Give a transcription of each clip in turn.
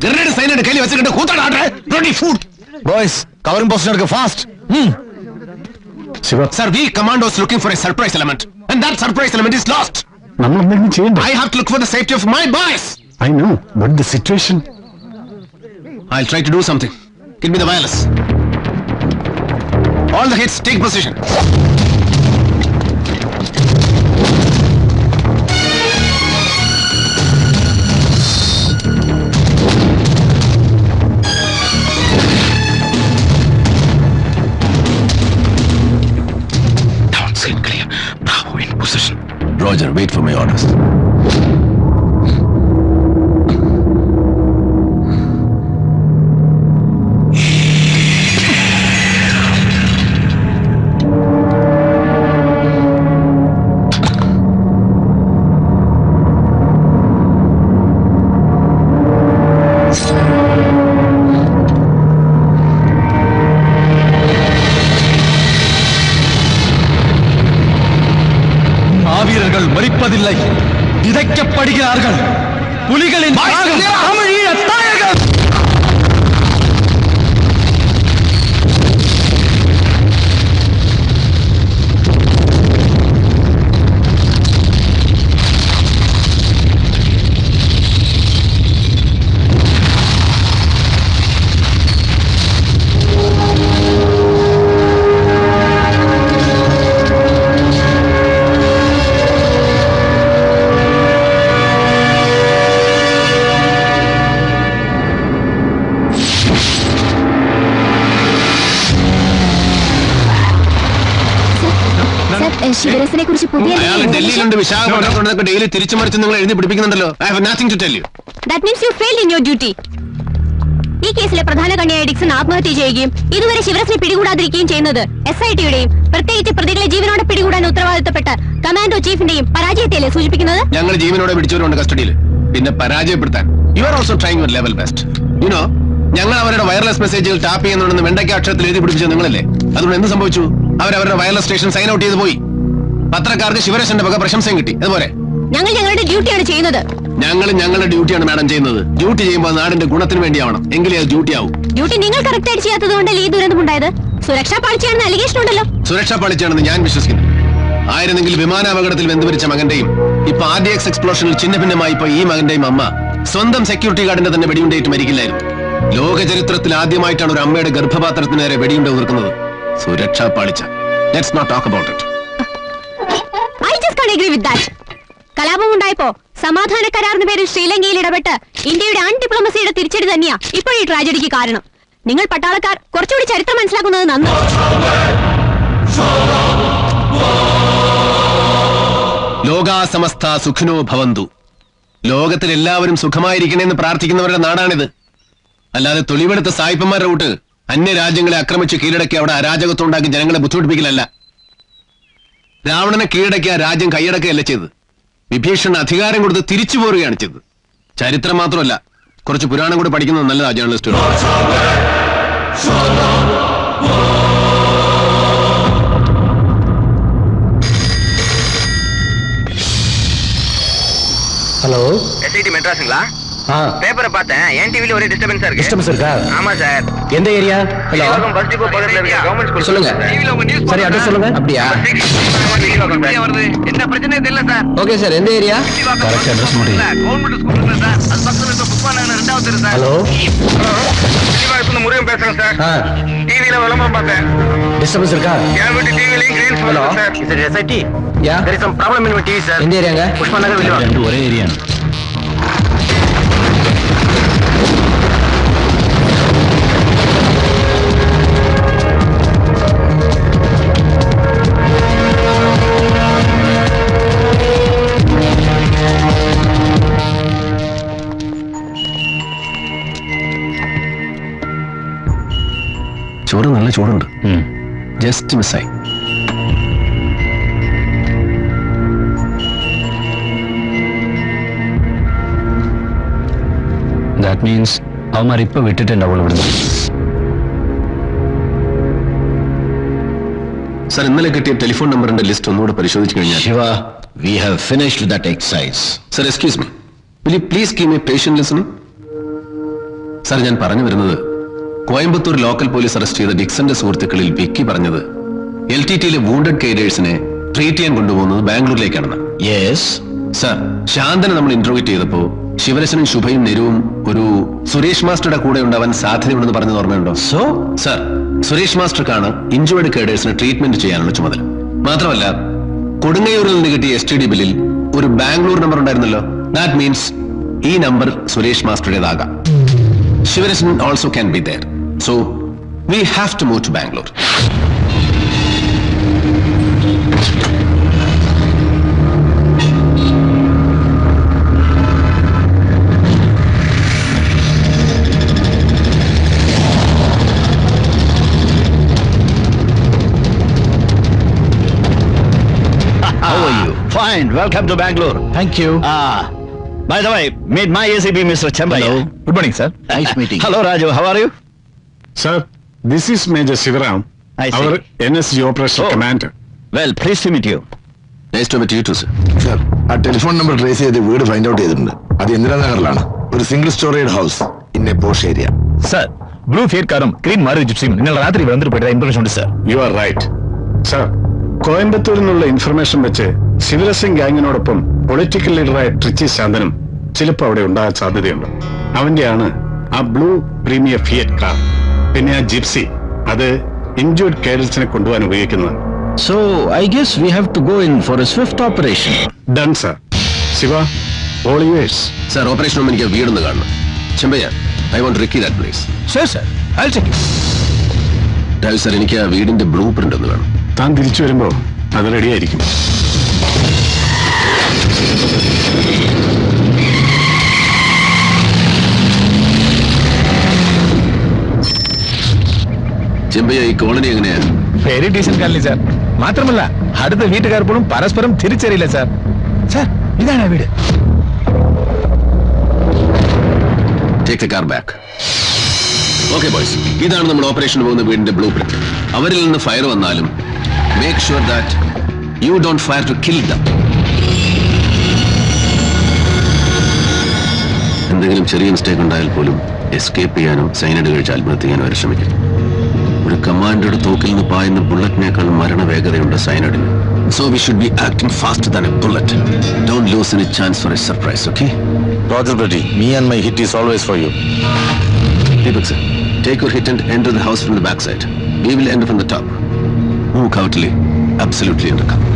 grenade silent kayil vechitte koothadaatre bloody food. Boys, covering position fast. Shiva. Sir, we commandos looking for a surprise element, and that surprise element is lost. I have to look for the safety of my boys. I know, but the situation. I'll try to do something. Give me the wireless. All the hits, take position. Downside clear. Bravo in position. Roger, wait for my orders. மரிப்பதில்லை, விதைக்கப்படுகிறார்கள். புலிகளின் தமிழீழ தாயகம். ശിവരസനെ കുറിച്ച് പുതിയ ഡൽഹിയിലുണ്ട്, വിശാഖപട്ടണത്തുണ്ട്, daily തിരിച്ചു മറിച്ച് നിങ്ങൾ എഴുതി പിടിപ്പിക്കുന്നുണ്ടല്ലോ. I have nothing to tell you. That means you failed in your duty. ഈ കേസിലെ പ്രധാന കണ്ണിയായ ഡിക്സൺ ആത്മഹത്യ ചെയ്യുകയും ഇതുവരെ ശിവരസനെ പിടികൂടാതിരിക്കുകയും ചെയ്യുന്നത് SITയുടെയും പ്രത്യേകിച്ച് പ്രതികളെ ജീവനോടെ പിടികൂടാൻ ഉത്തരവാദിത്തപ്പെട്ട കമാൻഡോ ചീഫിന്റെയും പരാജയത്തെയല്ലേ സൂചിപ്പിക്കുന്നത്? ഞങ്ങൾ ജീവനോടെ പിടിച്ചവരുണ്ട് കസ്റ്റഡിയിൽ. പിന്നെ പരാജയപ്പെടുത്താൻ you are also trying your level best. You know, ഞങ്ങൾ അവരുടെ വയർലെസ് മെസ്സേജുകൾ ടാപ്പ് ചെയ്യുന്നുണ്ടെന്ന് വെണ്ടയ്ക്ക അക്ഷരത്തിൽ എഴുതി പിടിപ്പിച്ചത് നിങ്ങളല്ലേ? അതുകൊണ്ട് എന്ത് സംഭവിച്ചു? അവരവരുടെ വയർലെസ് സ്റ്റേഷൻ സൈൻ ഔട്ട് ചെയ്ത് പോയി. പത്രക്കാർക്ക് ശിവരസന്റെ വക പ്രശംസയും കിട്ടി. അതുപോലെ ഞങ്ങൾ ഞങ്ങളുടെ ഡ്യൂട്ടിയാണ് ചെയ്യുന്നത്. ഞങ്ങൾ ഞങ്ങളുടെ ഡ്യൂട്ടിയാണ് മാഡം ചെയ്യുന്നത്. ഡ്യൂട്ടി ചെയ്യുമ്പോൾ നാടിന്റെ ഗുണത്തിന് വേണ്ടിയാവണം, എങ്കിലേ അത് ഡ്യൂട്ടി ആവും. ഡ്യൂട്ടി നിങ്ങൾ കറക്റ്റ് ആയിട്ട് ചെയ്യാത്തത് കൊണ്ടല്ലേ ഈ ദുരന്തമുണ്ടായത്? സുരക്ഷാ പാളിച്ചയാണെന്ന് അലിഗേഷൻ ഉണ്ടല്ലോ. സുരക്ഷാ പാളിച്ചയാണെന്ന് ഞാൻ വിശ്വസിക്കുന്നു. ആയിരുന്നെങ്കിൽ വിമാനാപകടത്തിൽ വെന്തുമരിച്ച മകന്റെയും ഇപ്പൊ RDX എക്സ്പ്ലോഷനിൽ ചിഹ്നഭിന്നമായി ഇപ്പൊ ഈ മകന്റെയും അമ്മ സ്വന്തം സെക്യൂരിറ്റി ഗാർഡിന്റെ തന്നെ വെടിയുണ്ടേറ്റ് മരിക്കില്ലായിരുന്നു. ലോക ചരിത്രത്തിൽ ആദ്യമായിട്ടാണ് ഒരു അമ്മയുടെ ഗർഭപാത്രത്തിന് നേരെ വെടിയുണ്ട ഉതിർക്കുന്നത്. സുരക്ഷാ പാളിച്ച. Let's not talk about it. I just can't agree with that. കലാപം ഉണ്ടായപ്പോ സമാധാന കരാറിന് പേരിൽ ശ്രീലങ്കയിൽ ഇടപെട്ട് ഇന്ത്യയുടെ ഡിപ്ലോമസിയുടെ തിരിച്ചടി തന്നെയാ ഇപ്പോൾ ഈ ട്രാജഡിക്ക് കാരണം. നിങ്ങൾ പട്ടാളക്കാർ കുറച്ചുകൂടി ചരിത്രം മനസ്സിലാക്കുന്നത് നന്ന്. ലോകാ സമസ്ത സുഖിനോ ഭവന്തു. ലോകത്തിൽ എല്ലാവരും സുഖമായിരിക്കണമെന്ന് പ്രാർത്ഥിക്കുന്നവരുടെ നാടാണിത്. അല്ലാതെ തൊലിവെടുത്ത സായിപ്പന്മാരുടെ കൂട്ട് അന്യ രാജ്യങ്ങളെ ആക്രമിച്ച് കീഴടക്കി അവിടെ അരാജകത്വം ഉണ്ടാക്കി ജനങ്ങളെ ബുദ്ധിമുട്ടിപ്പിക്കലല്ല. രാവണനെ കീഴടക്കി ആ രാജ്യം കൈയടക്കുകയല്ല ചെയ്തത്. വിഭീഷണ അധികാരം കൊടുത്ത് തിരിച്ചു പോരുകയാണ് ചെയ്തത്. ചരിത്രം മാത്രമല്ല, കുറച്ച് പുരാണം കൂടി പഠിക്കുന്നത് നല്ലതാ ജേർണലിസ്റ്റുകൾ. Hello, SIT மெட்ராஸுங்களா? பேப்பரை பார்த்தேன். என் டிவில ஒரே டிஸ்டர்பன்ஸா இருக்கு. டிஸ்டர்பன்ஸ் இருக்கா? ஆமா சார். எந்த ஏரியா? ஹலோ, பஸ் டிப்போ பக்கத்துல இருக்க கவர்மெண்ட் ஸ்கூல். சொல்லுங்க. டிவில உங்க நியூஸ் சரி, அட்ரஸ் சொல்லுங்க. அப்படியே வருது. என்ன பிரச்சனை தெரியல சார். ஓகே சார், எந்த ஏரியா? கரெக்ட் அட்ரஸ் முடியும். கவர்மெண்ட் ஸ்கூல் இல்ல சார். அது பக்கத்துல இருக்க புஷ்பாநகர் இரண்டாவது தெரு சார். ஹலோ, டிவில முருகன் பேசுறேன் சார். டிவில விளம்பரம் பார்த்தேன். டிஸ்டர்பன்ஸ் இருக்கா? என் வீட்டு டிவிலயும் கிரீன்ஸ் ஹலோ சார். இது SIT. Yeah, there is some problem in my TV sir. எந்த ஏரியாங்க? புஷ்பாநகர் வெளிய. ரெண்டு ஒரே ஏரியா. ചോറ് നല്ല ചൂടുണ്ട്. ജസ്റ്റ് മിസ്സായി. That means അവന്മാർ ഇപ്പൊ വിട്ടിട്ടുണ്ടാവുള്ളൂ ഇവിടുന്ന്. സർ, ഇന്നലെ കിട്ടിയ ടെലിഫോൺ നമ്പറിന്റെ ലിസ്റ്റ് ഒന്നുകൂടെ പരിശോധിച്ചു കഴിഞ്ഞാൽ. Shiva, we have finished that exercise. Sir, excuse me, will you please give me patient listening? Sir, ഞാൻ പറഞ്ഞു വരുന്നത്, കോയമ്പത്തൂർ ലോക്കൽ പോലീസ് അറസ്റ്റ് ചെയ്ത ഡിക്സന്റെ സുഹൃത്തുക്കളിൽ വിക്കി പറഞ്ഞത് LTTയിലെ വൂണ്ടഡ് കേഡേഴ്സിനെ ട്രീറ്റ് ചെയ്യാൻ കൊണ്ടുപോകുന്നത് ബാംഗ്ലൂരിലേക്കാണെന്ന്. യെസ് സാർ, ശാന്തനെ നമ്മൾ ഇന്റർവ്യൂറ്റ് ചെയ്തപ്പോ ശിവരശനും ശുഭയും നെരുവും ഒരു സുരേഷ് മാസ്റ്ററുടെ കൂടെ ഉണ്ടാവാൻ സാധ്യതയുണ്ടെന്ന് പറഞ്ഞത് ഓർമ്മയുണ്ടോ? സോ സാർ, സുരേഷ് മാസ്റ്റർക്കാണ് ഇഞ്ചുവേർഡ് കേഡേഴ്സിനെ ട്രീറ്റ്മെന്റ് ചെയ്യാനുള്ള ചുമതല. മാത്രമല്ല, കൊടുങ്ങയൂരിൽ നിന്ന് കിട്ടിയ STD ബില്ലിൽ ഒരു ബാംഗ്ലൂർ നമ്പർ ഉണ്ടായിരുന്നല്ലോ. ദാറ്റ് മീൻസ് ഈ നമ്പർ സുരേഷ് മാസ്റ്ററുടേതാകാം. Sivarasan also can be there. So we have to move to Bangalore. how are you? Fine. Welcome to Bangalore. Thank you. By the way, meet my ACP, Mr. Chembaya. Hello. Good morning, sir. Nice meeting. Hello, Raju. How are you? Sir, this is Major Sivaram, I see. our NSG Operation Oh. Commander. Well, pleased to meet you. Nice to meet you too, sir. Sir, ആ telephone number trace ചെയ്ത് വീട് find out ചെയ്തിട്ടുണ്ട്. അത് ഇന്ദിരാനഗറിലാണ്. ഒരു single storeyed house in a posh area. Sir, blue Fiat കാറും green Maruti ജിപ്സിയും ഇന്നലെ രാത്രി വന്നിട്ട് ഇൻഫർമേഷൻ ഉണ്ട്, sir. You are right. Sir, കോയമ്പത്തൂരിൽ നിന്നുള്ള ഇൻഫർമേഷൻ വെച്ച് ശിവരസിംഗ് ഗാങ്ങിനോടൊപ്പം പൊളിറ്റിക്കൽ ലീഡറായ ട്രിച്ചി ശാന്തനും ചിലപ്പോൾ അവിടെ ഉണ്ടാകാൻ സാധ്യതയുണ്ട്. അവന്റെയാണ് ആ ബ്ലൂ പ്രീമിയർ ഫിയറ്റ് കാർ. പിന്നെ ആ ജിപ്സി, അത് ഇഞ്ചുവേർഡ് കേഡൽസിനെ കൊണ്ടുപോകാൻ ഉപയോഗിക്കുന്നത്. So, I guess we have to go in for a swift operation. Done sir. Shiva, all yours. Sir, operation മുമ്പ് എനിക്ക് വീടൊന്ന് കാണണം. Chembayya, I want recce that place. Sure, sir. I'll check it. Raju sir, എനിക്ക് ആ വീടിന്റെ ബ്ലൂ പ്രിന്റ് ഒന്ന് വേണം. താൻ തിരിച്ചു വരുമ്പോ അത് റെഡിയായിരിക്കും. ചെമ്പയ്യ, ഈ കോളനി എങ്ങനെയാ? Very decent colony, sir. മാത്രമല്ല അടുത്ത വീട്ടുകാർ പോലും പരസ്പരം തിരിച്ചറിയില്ല, സാർ. സാർ, ഇതാണ് ആ വീട്. Take the car back. Okay boys, ഇതാണ് നമ്മൾ ഓപ്പറേഷൻ പോകുന്ന വീടിന്റെ ബ്ലൂ പ്രിന്റ്. അവരിൽ നിന്ന് ഫയർ വന്നാലും make sure that you don't fire to kill them. എന്തെങ്കിലും ചെറിയ മിസ്റ്റേക്ക് ഉണ്ടായാൽ പോലും എസ്കേപ്പ് ചെയ്യാനോ സൈനൈഡ് കഴിച്ച് ആത്മഹത്യ ചെയ്യാനോ വരെ ശ്രമിക്കും. ഒരു കമാൻഡറുടെ തോക്കിൽ നിന്ന് പായുന്ന ബുള്ളറ്റിനേക്കാൾ മരണവേഗതയുണ്ട് സൈനൈഡിന്. So we should be acting faster than a bullet. Don't lose any chance for a surprise. Okay Roger, Brady. Me and my hit is always for you. Deepak sir, take your hit and enter the house from the back side. We will enter from the top. Move covertly, absolutely under cover.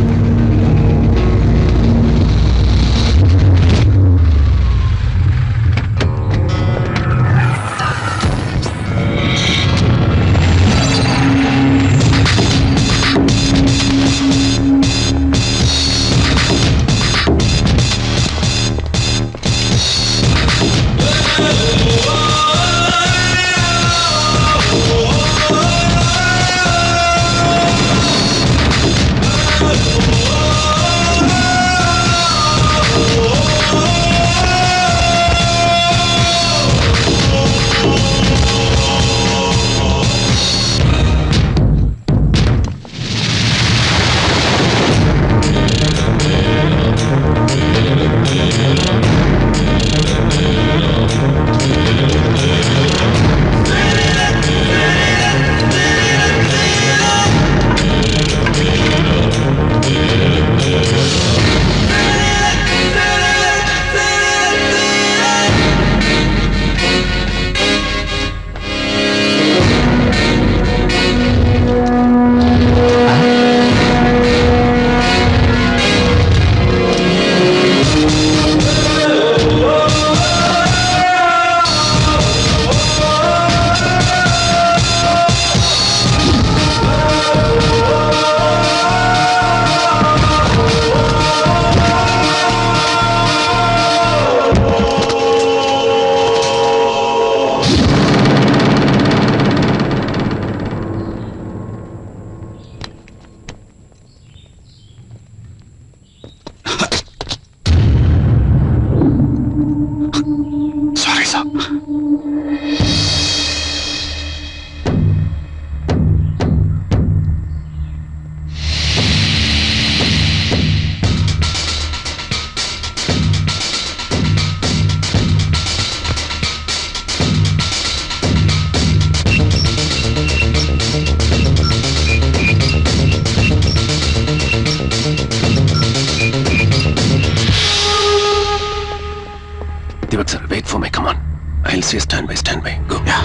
Divak sir, wait for me. Come on. I'll say stand by. Stand by. Go. Yeah.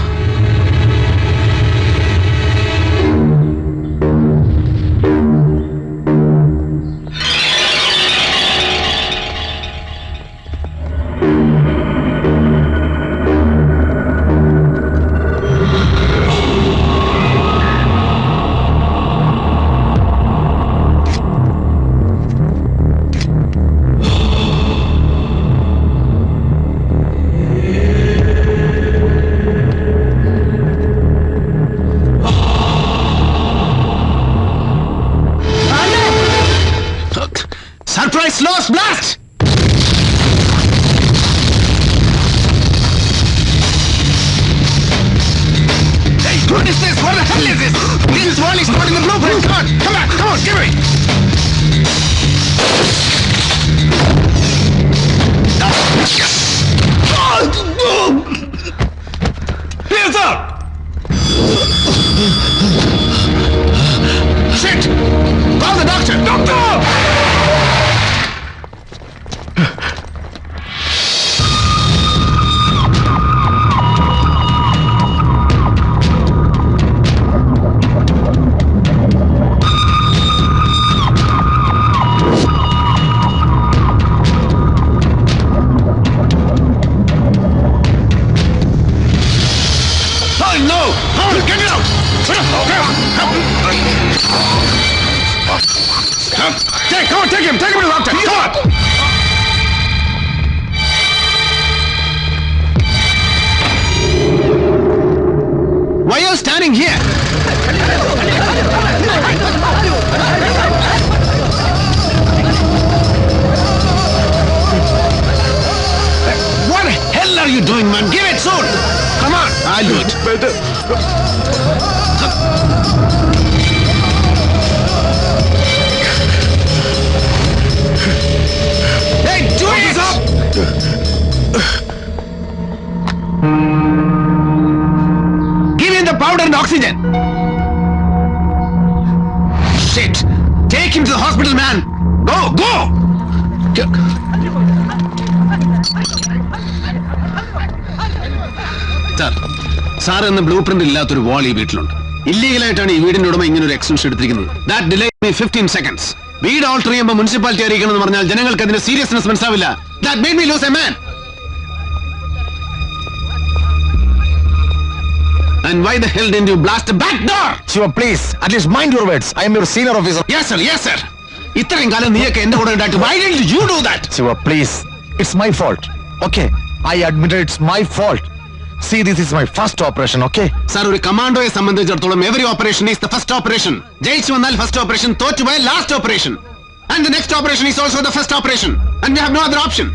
Surprise lost blast! Hey, what is this? What the hell is this? This is Wally's not in the blueprint. Come on, give me! Hands up! Shit! Call the doctor! Doctor! No! Get it out! Come on, take him to the doctor! Come on! Why are you standing here? What the hell are you doing, man? Give it soon! Come on, I'll do it. Hey, do it! Give him the powder and oxygen. Shit! Take him to the hospital, man. Go! Sir എന്ന blue print ഇല്ലാത്തൊരു വാൾ ഈ വീട്ടിലുണ്ട്. ഇല്ലീഗലായിട്ടാണ് ഈ വീടിന്റെ ഉടമ ഇങ്ങനെ ഒരു extension എടുത്തിരിക്കുന്നത്. That delayed me 15 seconds. വീട് ഓൾട്ടർ ചെയ്യുമ്പോൾ മുനിസിപ്പാലിറ്റി അറിയിക്കണം എന്ന് പറഞ്ഞാൽ ജനങ്ങൾക്ക് അതിന്റെ സീരിയസ്നെസ് മനസ്സിലാവില്ല. That made me lose a man. And why the hell didn't you blast the back door? Shiva, please, at least mind your words. I am your senior officer. Yes, sir. ഇത്രയും കാലം നീയൊക്കെ എന്റെ കൂടെ ഉണ്ടായിട്ട് why didn't you do that? Shiva, please, it's my fault. Okay, I admit it's my fault. See, this is my first operation, okay? Sir, ഒരു കമാൻഡോയെ സംബന്ധിച്ചിടത്തോളം every operation is the first operation. ജയിച്ചു വന്നാൽ first operation, തോറ്റുപോയ last operation. And the next operation is also the first operation. And we have no other option.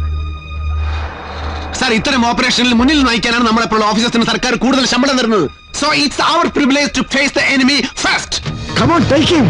Sir, ഇത്തരം ഓപ്പറേഷനിൽ മുന്നിൽ നയിക്കാനാണ് നമ്മളെപ്പോഴുള്ള ഓഫീസേഴ്സിന് സർക്കാർ കൂടുതൽ ശമ്പളം തരുന്നത്. So it's our privilege to face the enemy first. Come on, take him.